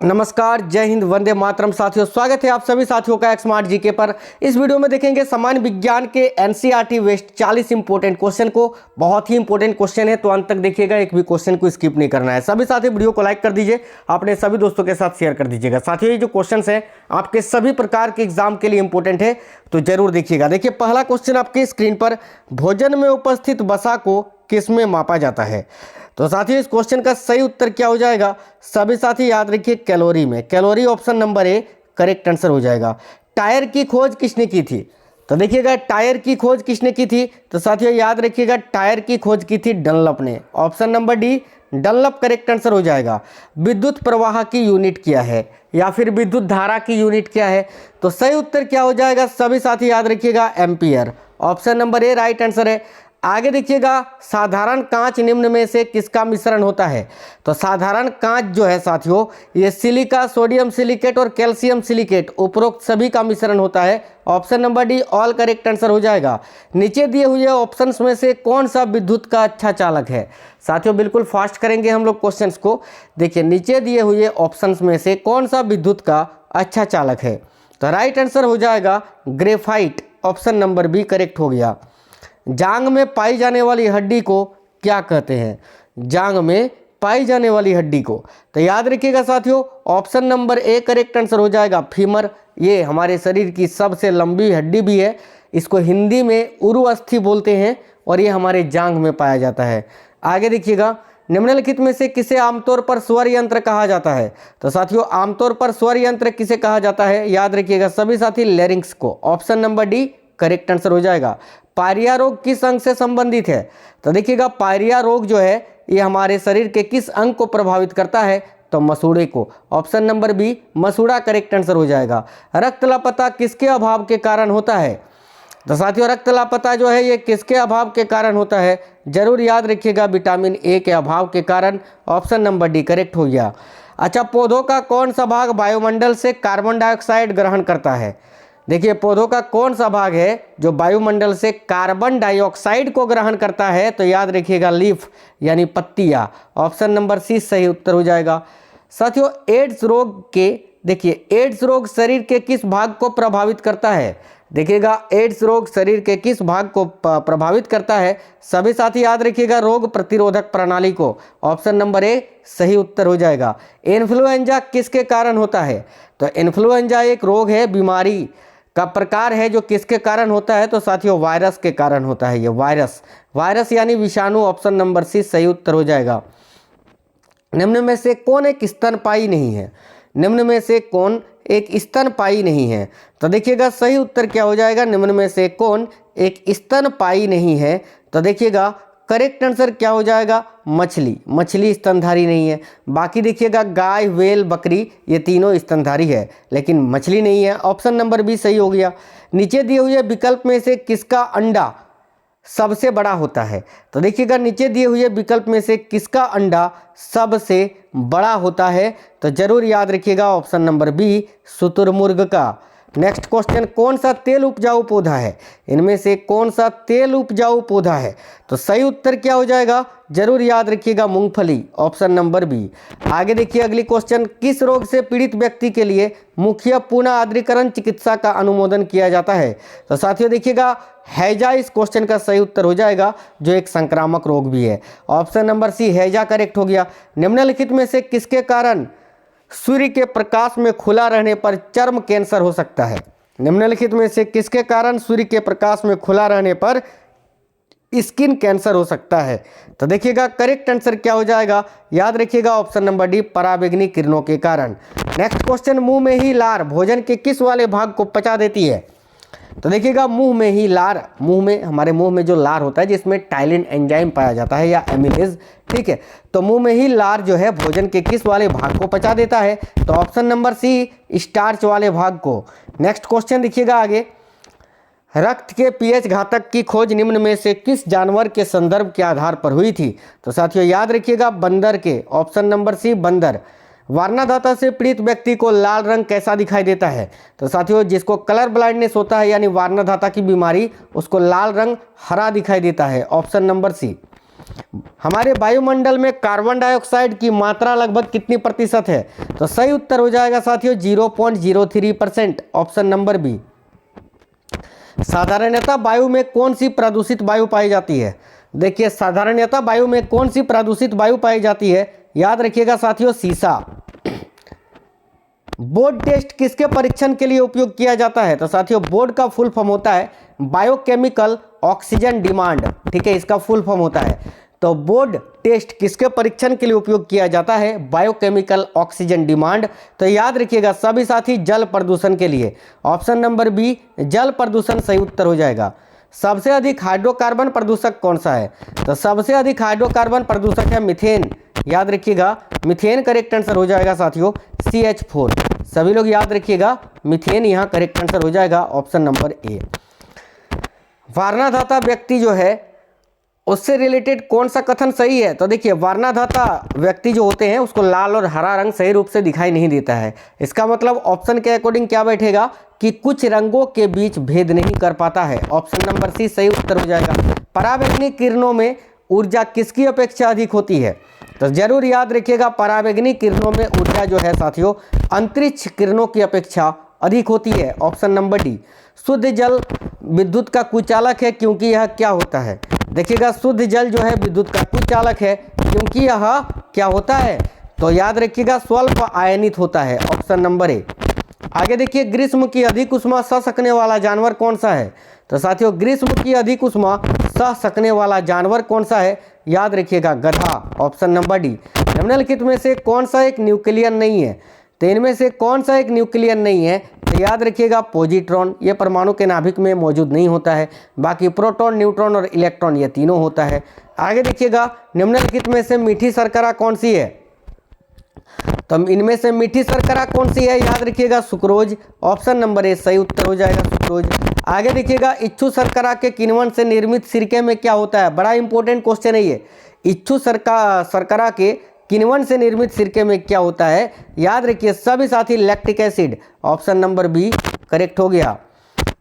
नमस्कार, जय हिंद, वंदे मातरम। साथियों, स्वागत है आप सभी साथियों का स्मार्ट जीके पर। इस वीडियो में देखेंगे सामान्य विज्ञान के एनसीईआरटी वेस्ट 40 इंपोर्टेंट क्वेश्चन को। बहुत ही इंपोर्टेंट क्वेश्चन है, तो अंत तक देखिएगा, एक भी क्वेश्चन को स्किप नहीं करना है। सभी साथी वीडियो को लाइक कर दीजिए, अपने सभी दोस्तों के साथ शेयर कर दीजिएगा। साथियों, ये जो क्वेश्चन है आपके सभी प्रकार के एग्जाम के लिए इंपॉर्टेंट है, तो जरूर देखिएगा। देखिए, पहला क्वेश्चन आपकी स्क्रीन पर, भोजन में उपस्थित वसा को किसमें मापा जाता है? तो साथियों, इस क्वेश्चन का सही उत्तर क्या हो जाएगा? सभी साथी याद रखिए, कैलोरी में। Calorie option number A correct answer हो जाएगा। टायर की खोज किसने की थी? तो देखिएगा, टायर की खोज किसने की थी? तो साथियों याद रखिएगा, टायर की खोज की थी डनलप ने। Option number D Dunlop correct answer हो जाएगा। विद्युत प्रवाह की यूनिट क्या है, या फिर विद्युत धारा की यूनिट क्या है? तो सही उत्तर क्या हो जाएगा? सभी साथी याद रखिएगा, ampere. Option number A right answer है। आगे देखिएगा, साधारण कांच निम्न में से किसका मिश्रण होता है? तो साधारण कांच जो है साथियों, ये सिलिका, सोडियम सिलिकेट और कैल्शियम सिलिकेट, उपरोक्त सभी का मिश्रण होता है। Option number D all correct answer हो जाएगा। नीचे दिए हुए ऑप्शंस में से कौन सा विद्युत का अच्छा चालक है? साथियों बिल्कुल फास्ट करेंगे हम लोग क्वेश्चंस को। देखिए, नीचे दिए हुए ऑप्शंस में से कौन सा विद्युत का अच्छा चालक है? तो राइट आंसर हो जाएगा graphite. Option number B correct हो गया। जांग में पाई जाने वाली हड्डी को क्या कहते हैं? जांग में पाई जाने वाली हड्डी को, तो याद रखिएगा साथियों, option number A correct answer हो जाएगा, फीमर। ये हमारे शरीर की सबसे लंबी हड्डी भी है। इसको हिंदी में उरु अस्थि बोलते हैं, और ये हमारे जांग में पाया जाता है। आगे देखिएगा, निम्नलिखित में से किसे आमतौर पर स्वर यंत्र कहा जाता है? तो साथियों, आमतौर पर स्वर यंत्र किसे कहा जाता है? याद रखिएगा सभी साथी, लेरिंक्स को। Option number D correct answer हो जाएगा। पायरिया रोग किस अंग से संबंधित है? तो देखिएगा, पायरिया रोग जो है ये हमारे शरीर के किस अंग को प्रभावित करता है? तो मसूड़े को। ऑप्शन नंबर बी मसूड़ा करेक्ट आंसर हो जाएगा। रक्त लापता किसके अभाव के कारण होता है? तो साथियों, रक्त लापता जो है ये किसके अभाव के कारण होता है? जरूर याद रखिएगा, विटामिन ए के अभाव के कारण। ऑप्शन नंबर डी करेक्ट हो गया। अच्छा, पौधों का कौन सा भाग वायुमंडल से कार्बन डाइऑक्साइड ग्रहण करता है? देखिए, पौधों का कौन सा भाग है जो वायुमंडल से कार्बन डाइऑक्साइड को ग्रहण करता है? तो याद रखिएगा, लीफ यानी पत्तियां। ऑप्शन नंबर सी सही उत्तर हो जाएगा। साथियों, एड्स रोग के, देखिए एड्स रोग शरीर के किस भाग को प्रभावित करता है? देखिएगा, एड्स रोग शरीर के किस भाग को प्रभावित करता है? सभी साथी याद रखिएगा, रोग प्रतिरोधक प्रणाली को। ऑप्शन नंबर ए सही उत्तर हो जाएगा। इन्फ्लुएंजा किसके कारण होता है? तो इन्फ्लुएंजा एक रोग है, बीमारी का प्रकार है, जो किसके कारण होता है? तो साथियों, वायरस के कारण होता है। ये वायरस यानी विषाणु। ऑप्शन नंबर सी सही उत्तर हो जाएगा। निम्न में से कौन एक स्तनपायी नहीं है? निम्न में से कौन एक स्तनपायी नहीं है? तो देखिएगा, सही उत्तर क्या हो जाएगा? निम्न में से कौन एक स्तनपायी नहीं है? तो देखिएगा, करेक्ट आंसर क्या हो जाएगा? मछली। मछली स्तनधारी नहीं है। बाकी देखिएगा, गाय, व्हेल, बकरी, ये तीनों स्तनधारी है, लेकिन मछली नहीं है। ऑप्शन नंबर बी सही हो गया। नीचे दिए हुए विकल्प में से किसका अंडा सबसे बड़ा होता है? तो देखिएगा, नीचे दिए हुए विकल्प में से किसका अंडा सबसे बड़ा होता है? तो जरूर याद रखिएगा, ऑप्शन नंबर बी शुतुरमुर्ग का। नेक्स्ट क्वेश्चन, कौन सा तेल उपजाऊ पौधा है? इनमें से कौन सा तेल उपजाऊ पौधा है? तो सही उत्तर क्या हो जाएगा? जरूर याद रखिएगा, मूंगफली। Option number B. आगे देखिए, अगली क्वेश्चन, किस रोग से पीड़ित व्यक्ति के लिए मुख्य पुनः आर्द्रीकरण चिकित्सा का अनुमोदन किया जाता है? तो साथियों देखिएगा, हैजा इस क्वेश्चन का सही उत्तर हो जाएगा, जो एक संक्रामक रोग भी है। ऑप्शन नंबर सी हैजा करेक्ट हो गया। निम्नलिखित में से किसके कारण सूर्य के प्रकाश में खुला रहने पर चर्म कैंसर हो सकता है? निम्नलिखित में से किसके कारण सूर्य के प्रकाश में खुला रहने पर स्किन कैंसर हो सकता है? तो देखिएगा, करेक्ट आंसर क्या हो जाएगा? याद रखिएगा, ऑप्शन नंबर डी पराबैंगनी किरणों के कारण। नेक्स्ट क्वेश्चन, मुंह में ही लार भोजन के किस वाले भाग को पचा देती है? तो देखिएगा, मुंह में ही लार, हमारे मुंह में जो लार होता है, जिसमें टाइलिन एंजाइम पाया जाता है या एमिलेज, ठीक है, तो मुंह में ही लार जो है भोजन के किस वाले भाग को पचा देता है? तो ऑप्शन नंबर सी स्टार्च वाले भाग को। नेक्स्ट क्वेश्चन देखिएगा आगे, रक्त के पीएच घातक की खोज निम्न में से किस जानवर के संदर्भ के आधार पर हुई थी? तो साथियों याद रखिएगा, बंदर के। ऑप्शन नंबर सी बंदर। वर्णधाता से पीड़ित व्यक्ति को लाल रंग कैसा दिखाई देता है? तो साथियों, जिसको कलर ब्लाइंडनेस होता है यानी वर्णधाता की बीमारी, उसको लाल रंग हरा दिखाई देता है। Option number C. हमारे वायुमंडल में कार्बन डाइऑक्साइड की मात्रा लगभग कितनी प्रतिशत है? तो सही उत्तर हो जाएगा साथियों 0.03%, ऑप्शन नंबर बी। साधारणतः वायु में कौन सी प्रदूषित वायु पाई जाती है? देखिए साधारणतः वायु में कौन सी प्रदूषित वायु पाई जाती है? याद रखिएगा साथियों सीसा। बोर्ड टेस्ट किसके परीक्षण के लिए उपयोग किया जाता है? तो साथियों बोर्ड का फुल फॉर्म होता है बायोकेमिकल ऑक्सीजन डिमांड, ठीक है, इसका फुल फॉर्म होता है। तो बोर्ड टेस्ट किसके परीक्षण के लिए उपयोग किया जाता है? Biochemical oxygen demand. तो याद रखिएगा सभी साथी जल प्रदूषण के लिए, ऑप्शन नंबर बी जल प्रदूषण सही उत्तर हो जाएगा। सबसे अधिक हाइड्रोकार्बन प्रदूषक कौन सा है? तो सबसे अधिक हाइड्रोकार्बन प्रदूषक है मीथेन। याद रखिएगा मिथेन करेक्ट आंसर हो जाएगा साथियों CH4। सभी लोग याद रखिएगा मिथेन यहाँ करेक्ट आंसर हो जाएगा, ऑप्शन नंबर ए। वारणादाता व्यक्ति जो है उससे रिलेटेड कौन सा कथन सही है? तो देखिए वारणादाता व्यक्ति जो होते हैं उसको लाल और हरा रंग सही रूप से दिखाई नहीं देता है। इसका मतलब ऑप्शन के अकॉर्डिंग क्या बैठेगा कि कुछ रंगों के बीच भेद नहीं कर पाता है, ऑप्शन नंबर सी सही उत्तर हो जाएगा। पराबैंगनी किरणों में ऊर्जा किसकी अपेक्षा अधिक होती है? तो जरूर याद रखिएगा पराबैंगनी किरणों में ऊर्जा जो है साथियों अंतरिक्ष किरणों की अपेक्षा अधिक होती है, ऑप्शन नंबर डी। शुद्ध जल विद्युत का कुचालक है क्योंकि यह क्या होता है? देखिएगा शुद्ध जल जो है विद्युत का कुचालक है क्योंकि यह क्या होता है? तो याद रखिएगा स्वल्प आयनित होता है, ऑप्शन नंबर ए। आगे देखिए ग्रीष्म की अधिक उष्मा सह सकने वाला जानवर कौन सा है? तो साथियों ग्रीष्म की अधिक उष्मा सह सकने वाला जानवर कौन सा है? याद रखिएगा गधा, ऑप्शन नंबर डी। निम्नलिखित में से कौन सा एक न्यूक्लियन नहीं है? तो इनमें से कौन सा एक न्यूक्लियन नहीं है? तो याद रखिएगा पॉजिट्रॉन, ये परमाणु के नाभिक में मौजूद नहीं होता है। बाकी प्रोटॉन, न्यूट्रॉन और इलेक्ट्रॉन ये तीनों होता है। आगे देखिएगा निम्नलिखित में से मीठी शर्करा कौन सी है? तो इनमें से मीठी शर्करा कौन सी है? याद रखिएगा सुक्रोज, ऑप्शन नंबर ए सही उत्तर हो जाएगा सुक्रोज। आगे देखिएगा इच्छू शर्करा के किण्वन से निर्मित सिरके में क्या होता है? बड़ा इंपॉर्टेंट क्वेश्चन है ये। इच्छू शर्करा के किण्वन से निर्मित सिरके में क्या होता है? याद रखिए सभी साथी lactic acid, option number B correct हो गया।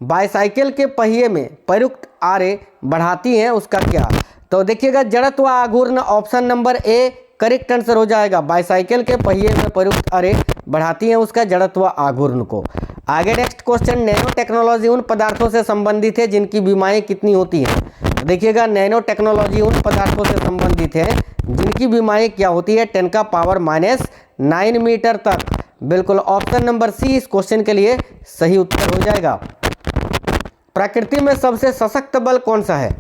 बाईसाइकिल के पहिए में प्रयुक्त आरे बढ़ाती हैं उसका क्या? तो देखिएगा जड़त्व आघूर्ण, option number A correct answer हो जाएगा। बाईसाइकिल के पहिए में प्रयुक्त आरे बढ़ाती हैं उसका जड़त्व आघूर्ण को। आगे नेक्स्ट क्वेश्चन, नैनो टेक्नोलॉजी उन पदार्थों से संबंधित है जिनकी बीमाएं कितनी होती हैं? देखिएगा नैनो टेक्नोलॉजी उन पदार्थों से संबंधित है जिनकी बीमाएं क्या होती है? 10⁻⁹ मीटर तक। बिल्कुल ऑप्शन नंबर सी इस क्वेश्चन के लिए सही उत्तर हो जाएगा। प्रकृति में सबसे सशक्त बल कौन सा है?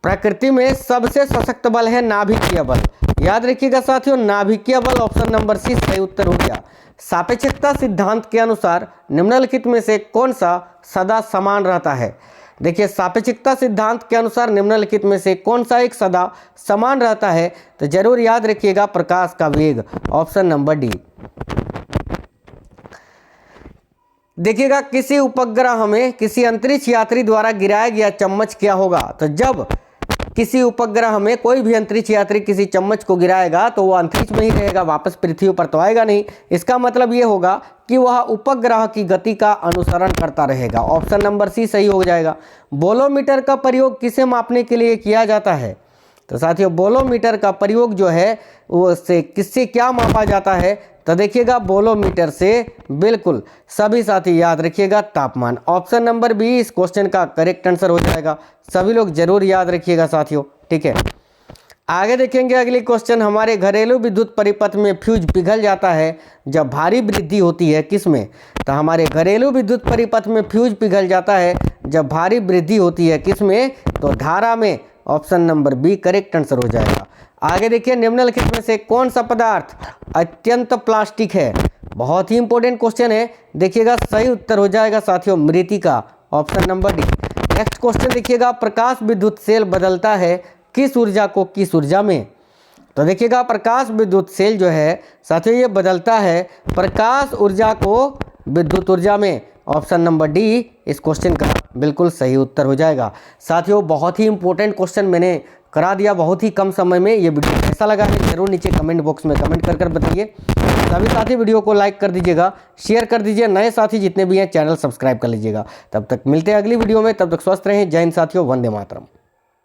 प्रकृति में सबसे सशक्त बल है नाभिकीय बल। याद रखिएगा साथियों नाभिकीय बल, ऑप्शन नंबर सी सही उत्तर हो गया। सापेक्षता सिद्धांत के अनुसार निम्नलिखित में से कौन सा सदा समान रहता है? देखिए सापेक्षता सिद्धांत के अनुसार निम्नलिखित में से कौन सा एक सदा समान रहता है? तो जरूर याद रखिएगा प्रकाश का वेग, ऑप्शन नंबर डी। देखिएगा किसी उपग्रह में किसी अंतरिक्ष यात्री द्वारा गिराया गया चम्मच क्या होगा? तो जब किसी उपग्रह में कोई भी अंतरिक्ष यात्री किसी चम्मच को गिराएगा तो वो अंतरिक्ष में ही रहेगा, वापस पृथ्वी पर तो आएगा नहीं। इसका मतलब ये होगा कि वह उपग्रह की गति का अनुसरण करता रहेगा, ऑप्शन नंबर सी सही हो जाएगा। बोलोमीटर का प्रयोग किसे मापने के लिए किया जाता है? तो साथियों बोलोमीटर का प्रयोग जो है वो से किससे क्या मापा जाता है? तो देखिएगा बोलोमीटर से बिल्कुल सभी साथी याद रखिएगा तापमान, ऑप्शन नंबर बी इस क्वेश्चन का करेक्ट आंसर हो जाएगा। सभी लोग जरूर याद रखिएगा साथियों, ठीक है। आगे देखेंगे अगली क्वेश्चन, हमारे घरेलू विद्युत परिपथ में फ्यूज पिघल जाता है जब भारी वृद्धि होती है किसमें? तो हमारे घरेलू विद्युत परिपथ में फ्यूज पिघल जाता है जब भारी वृद्धि होती है किसमें? तो धारा में, option number B correct answer हो जाएगा। आगे देखिए निम्नलिखित में से कौन सा पदार्थ अत्यंत प्लास्टिक है? बहुत ही इंपॉर्टेंट क्वेश्चन है, देखिएगा सही उत्तर हो जाएगा साथियों मृतिका, option number D. Next question देखिएगा, प्रकाश विद्युत सेल बदलता है किस ऊर्जा को किस ऊर्जा में? तो देखिएगा प्रकाश विद्युत सेल जो है साथियों ये बदलता है प्रकाश ऊर्जा को विद्युत ऊर्जा में, ऑप्शन नंबर डी इस क्वेश्चन का बिल्कुल सही उत्तर हो जाएगा। साथियों बहुत ही इंपॉर्टेंट क्वेश्चन मैंने करा दिया बहुत ही कम समय में। ये वीडियो कैसा लगा है जरूर नीचे कमेंट बॉक्स में कमेंट कर बताइए। सभी साथी वीडियो को लाइक कर दीजिएगा, शेयर कर दीजिए, नए साथी जितने भी हैं चैनल सब्सक्राइब कर लीजिएगा। तब तक मिलते हैं अगली वीडियो में, तब तक स्वस्थ रहें। जय हिंद साथियों, वंदे मातरम।